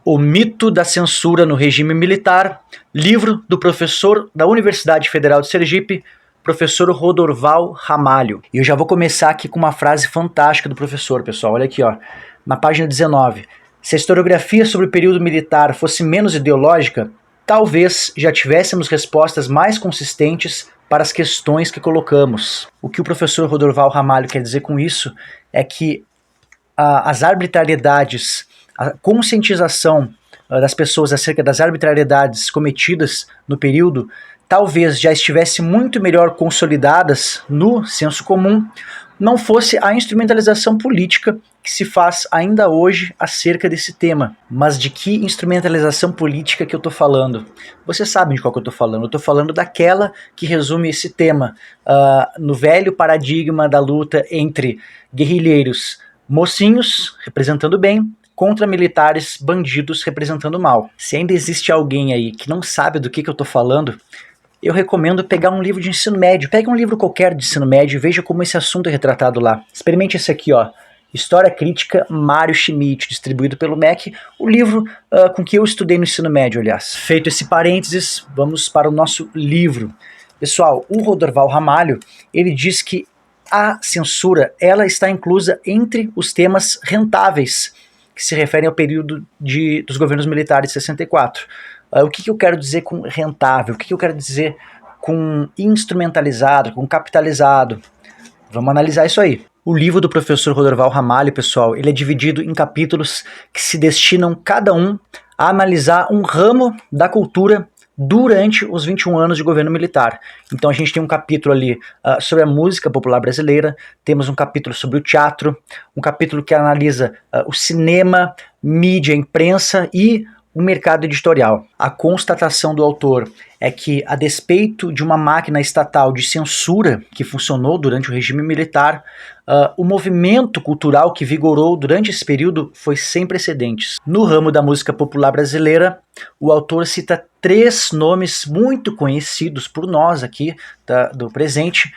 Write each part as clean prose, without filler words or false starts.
O Mito da Censura no Regime Militar, livro do professor da Universidade Federal de Sergipe, professor Rodorval Ramalho. E eu já vou começar aqui com uma frase fantástica do professor, pessoal. Olha aqui, ó, na página 19. Se a historiografia sobre o período militar fosse menos ideológica, talvez já tivéssemos respostas mais consistentes para as questões que colocamos. O que o professor Rodorval Ramalho quer dizer com isso é que as arbitrariedades, a conscientização das pessoas acerca das arbitrariedades cometidas no período talvez já estivesse muito melhor consolidadas no senso comum, não fosse a instrumentalização política que se faz ainda hoje acerca desse tema. Mas de que instrumentalização política que eu estou falando? Vocês sabem de qual que eu estou falando. Eu estou falando daquela que resume esse tema no velho paradigma da luta entre guerrilheiros mocinhos, representando bem, contra militares bandidos, representando mal. Se ainda existe alguém aí que não sabe do que eu estou falando, eu recomendo pegar um livro de ensino médio. Pegue um livro qualquer de ensino médio e veja como esse assunto é retratado lá. Experimente esse aqui, ó. História Crítica, Mário Schmidt, distribuído pelo MEC, o livro com que eu estudei no ensino médio, aliás. Feito esse parênteses, vamos para o nosso livro. Pessoal, o Rodorval Ramalho, ele diz que a censura, ela está inclusa entre os temas rentáveis, que se referem ao período dos governos militares de 64. O que eu quero dizer com rentável? O que eu quero dizer com instrumentalizado, com capitalizado? Vamos analisar isso aí. O livro do professor Rodorval Ramalho, pessoal, ele é dividido em capítulos que se destinam cada um a analisar um ramo da cultura durante os 21 anos de governo militar. Então a gente tem um capítulo ali sobre a música popular brasileira, temos um capítulo sobre o teatro, um capítulo que analisa o cinema, mídia, imprensa e o mercado editorial. A constatação do autor é que, a despeito de uma máquina estatal de censura que funcionou durante o regime militar, o movimento cultural que vigorou durante esse período foi sem precedentes. No ramo da música popular brasileira, o autor cita 3 nomes muito conhecidos por nós aqui do presente,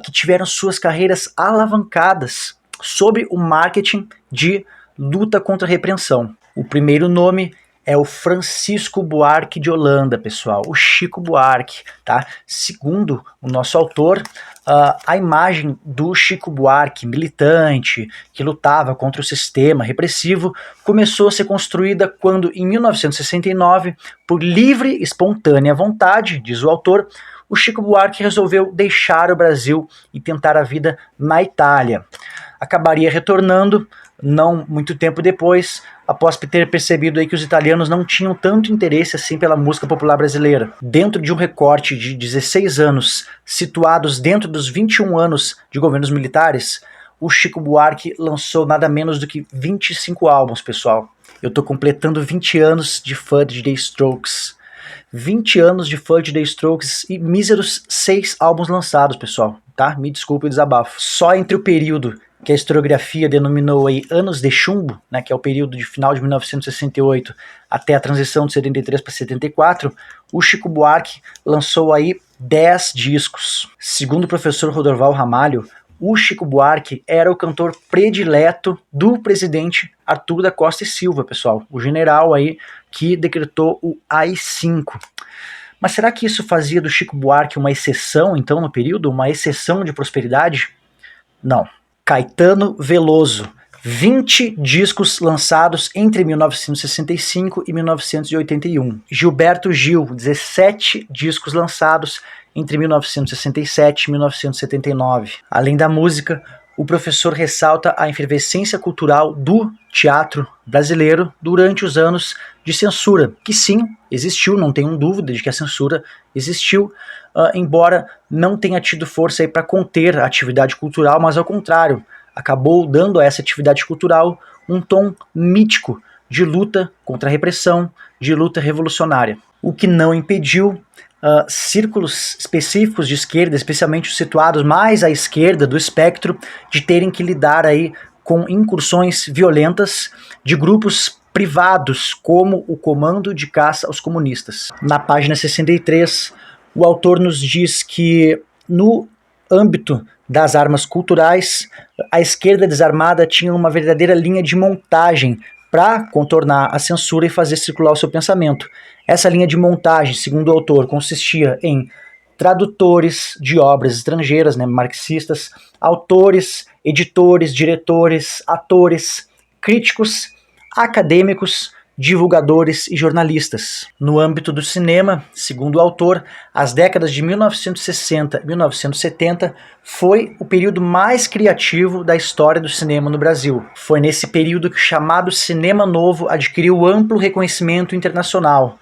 que tiveram suas carreiras alavancadas sobre o marketing de luta contra a repressão. O primeiro nome é o Francisco Buarque de Holanda, pessoal, o Chico Buarque, tá? Segundo o nosso autor, a imagem do Chico Buarque, militante, que lutava contra o sistema repressivo, começou a ser construída quando, em 1969, por livre e espontânea vontade, diz o autor, o Chico Buarque resolveu deixar o Brasil e tentar a vida na Itália. Acabaria retornando não muito tempo depois, após ter percebido aí que os italianos não tinham tanto interesse assim pela música popular brasileira. Dentro de um recorte de 16 anos, situados dentro dos 21 anos de governos militares, o Chico Buarque lançou nada menos do que 25 álbuns, pessoal. Eu tô completando 20 anos de fã de The Strokes. 20 anos de fã de The Strokes e míseros 6 álbuns lançados, pessoal, tá? Me desculpe o desabafo. Só entre o período que a historiografia denominou aí anos de chumbo, né, que é o período de final de 1968 até a transição de 73 para 74, o Chico Buarque lançou aí 10 discos. Segundo o professor Rodorval Ramalho, o Chico Buarque era o cantor predileto do presidente Arthur da Costa e Silva, pessoal, o general aí que decretou o AI-5. Mas será que isso fazia do Chico Buarque uma exceção, então, no período? Uma exceção de prosperidade? Não. Caetano Veloso, 20 discos lançados entre 1965 e 1981. Gilberto Gil, 17 discos lançados entre 1967 e 1979. Além da música, o professor ressalta a efervescência cultural do teatro brasileiro durante os anos de censura, que sim, existiu, não tenho dúvida de que a censura existiu, embora não tenha tido força para conter a atividade cultural, mas ao contrário, acabou dando a essa atividade cultural um tom mítico de luta contra a repressão, de luta revolucionária. O que não impediu círculos específicos de esquerda, especialmente os situados mais à esquerda do espectro, de terem que lidar aí com incursões violentas de grupos privados, como o Comando de Caça aos Comunistas. Na página 63, o autor nos diz que, no âmbito das armas culturais, a esquerda desarmada tinha uma verdadeira linha de montagem para contornar a censura e fazer circular o seu pensamento. Essa linha de montagem, segundo o autor, consistia em tradutores de obras estrangeiras, né, marxistas, autores, editores, diretores, atores, críticos, acadêmicos, divulgadores e jornalistas. No âmbito do cinema, segundo o autor, as décadas de 1960 e 1970 foi o período mais criativo da história do cinema no Brasil. Foi nesse período que o chamado cinema novo adquiriu amplo reconhecimento internacional.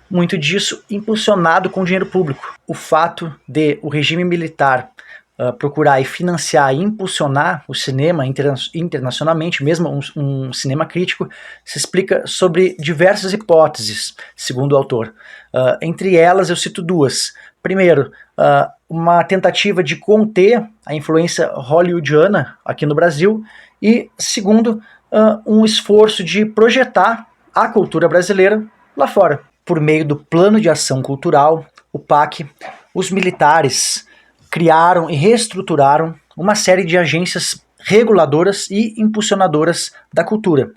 Muito disso impulsionado com dinheiro público. O fato de o regime militar procurar e financiar e impulsionar o cinema internacionalmente, mesmo um cinema crítico, se explica sobre diversas hipóteses, segundo o autor. Entre elas, eu cito duas. Primeiro, uma tentativa de conter a influência hollywoodiana aqui no Brasil, e segundo, um esforço de projetar a cultura brasileira lá fora. Por meio do Plano de Ação Cultural, o PAC, os militares criaram e reestruturaram uma série de agências reguladoras e impulsionadoras da cultura.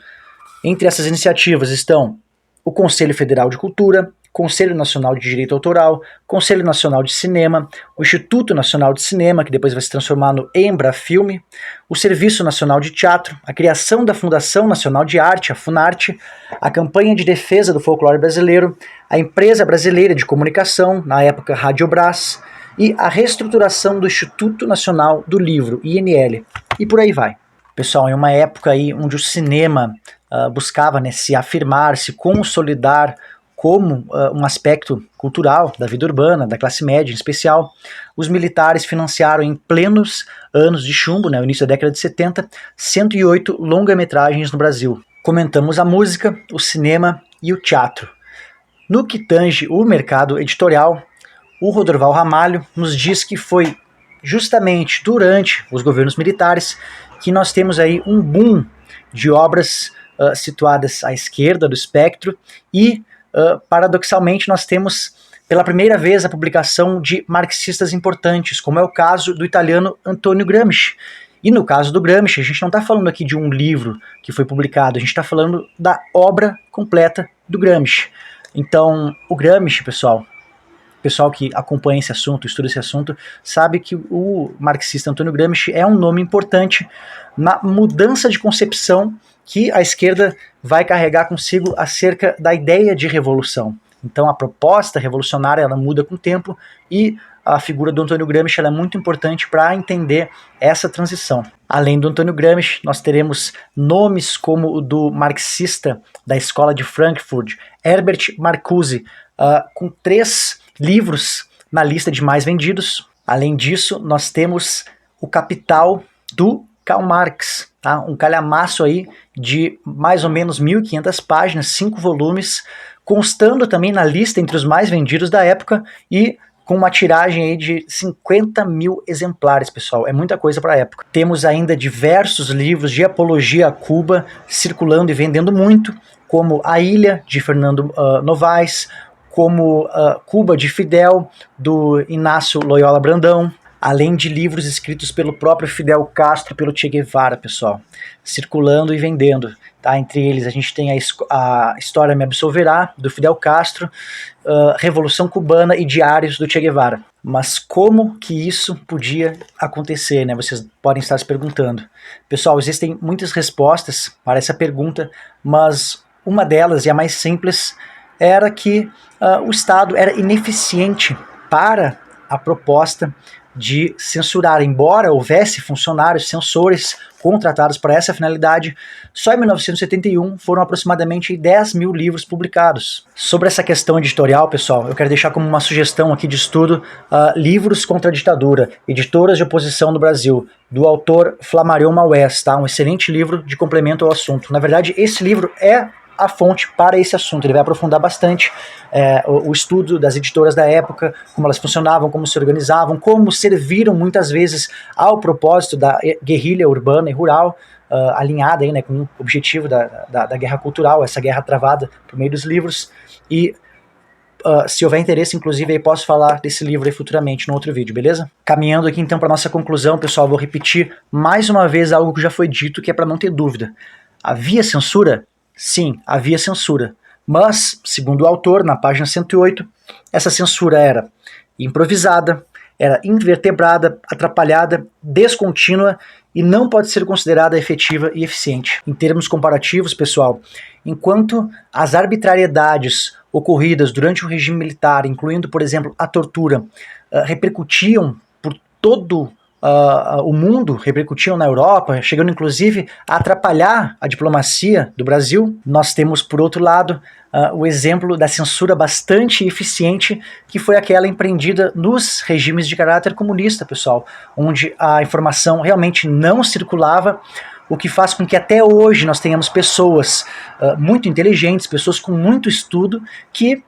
Entre essas iniciativas estão o Conselho Federal de Cultura, Conselho Nacional de Direito Autoral, Conselho Nacional de Cinema, o Instituto Nacional de Cinema, que depois vai se transformar no Embrafilme, o Serviço Nacional de Teatro, a criação da Fundação Nacional de Arte, a Funarte, a Campanha de Defesa do Folclore Brasileiro, a Empresa Brasileira de Comunicação, na época Radiobras, e a reestruturação do Instituto Nacional do Livro, INL, e por aí vai. Pessoal, em uma época aí onde o cinema buscava, né, se afirmar, se consolidar como um aspecto cultural da vida urbana, da classe média em especial, os militares financiaram em plenos anos de chumbo, né, no início da década de 70, 108 longa-metragens no Brasil. Comentamos a música, o cinema e o teatro. No que tange o mercado editorial, o Rodorval Ramalho nos diz que foi justamente durante os governos militares que nós temos aí um boom de obras situadas à esquerda do espectro e, paradoxalmente, nós temos pela primeira vez a publicação de marxistas importantes, como é o caso do italiano Antonio Gramsci. E no caso do Gramsci, a gente não está falando aqui de um livro que foi publicado, a gente está falando da obra completa do Gramsci. Então, o Gramsci, pessoal que acompanha esse assunto, estuda esse assunto, sabe que o marxista Antonio Gramsci é um nome importante na mudança de concepção que a esquerda vai carregar consigo acerca da ideia de revolução. Então a proposta revolucionária ela muda com o tempo e a figura do Antonio Gramsci ela é muito importante para entender essa transição. Além do Antonio Gramsci, nós teremos nomes como o do marxista da escola de Frankfurt, Herbert Marcuse, com 3 livros na lista de mais vendidos. Além disso, nós temos o Capital do Karl Marx, tá? Um calhamaço aí de mais ou menos 1.500 páginas, 5 volumes, constando também na lista entre os mais vendidos da época e com uma tiragem aí de 50 mil exemplares, pessoal. É muita coisa para a época. Temos ainda diversos livros de apologia a Cuba circulando e vendendo muito, como A Ilha, de Fernando Novaes, como Cuba de Fidel, do Inácio Loyola Brandão, além de livros escritos pelo próprio Fidel Castro, pelo Che Guevara, pessoal, circulando e vendendo. Tá? Entre eles a gente tem a História Me Absolverá, do Fidel Castro, Revolução Cubana e Diários do Che Guevara. Mas como que isso podia acontecer, né? Vocês podem estar se perguntando. Pessoal, existem muitas respostas para essa pergunta, mas uma delas, e a mais simples, era que o Estado era ineficiente para a proposta de censurar. Embora houvesse funcionários, censores contratados para essa finalidade, só em 1971 foram aproximadamente 10 mil livros publicados. Sobre essa questão editorial, pessoal, eu quero deixar como uma sugestão aqui de estudo Livros contra a Ditadura, Editoras de Oposição no Brasil, do autor Flammarion Maués, tá? Um excelente livro de complemento ao assunto. Na verdade, esse livro é a fonte para esse assunto. Ele vai aprofundar bastante o estudo das editoras da época, como elas funcionavam, como se organizavam, como serviram muitas vezes ao propósito da guerrilha urbana e rural, alinhada aí, né, com o objetivo da guerra cultural, essa guerra travada por meio dos livros. E se houver interesse, inclusive, aí posso falar desse livro aí futuramente, no outro vídeo, beleza? Caminhando aqui então para nossa conclusão, pessoal, vou repetir mais uma vez algo que já foi dito, que é para não ter dúvida. Havia censura? sim, havia censura. Mas, segundo o autor, na página 108, essa censura era improvisada, era invertebrada, atrapalhada, descontínua e não pode ser considerada efetiva e eficiente. Em termos comparativos, pessoal, enquanto as arbitrariedades ocorridas durante o regime militar, incluindo, por exemplo, a tortura, repercutiam por todo o mundo, repercutiam na Europa, chegando inclusive a atrapalhar a diplomacia do Brasil, nós temos, por outro lado, o exemplo da censura bastante eficiente, que foi aquela empreendida nos regimes de caráter comunista, pessoal, onde a informação realmente não circulava, o que faz com que até hoje nós tenhamos pessoas muito inteligentes, pessoas com muito estudo, que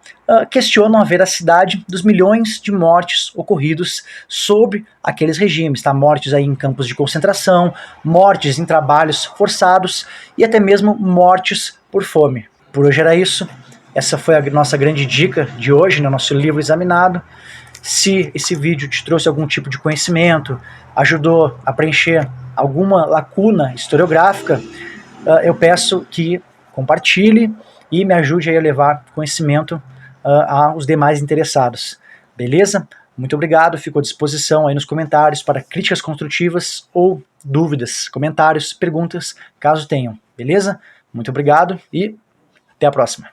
questionam a veracidade dos milhões de mortes ocorridos sob aqueles regimes, tá? Mortes aí em campos de concentração, mortes em trabalhos forçados e até mesmo mortes por fome. Por hoje era isso. Essa foi a nossa grande dica de hoje, no nosso livro examinado. Se esse vídeo te trouxe algum tipo de conhecimento, ajudou a preencher alguma lacuna historiográfica, eu peço que compartilhe e me ajude a levar conhecimento aos demais interessados. Beleza? Muito obrigado, fico à disposição aí nos comentários para críticas construtivas ou dúvidas, comentários, perguntas, caso tenham. Beleza? Muito obrigado e até a próxima.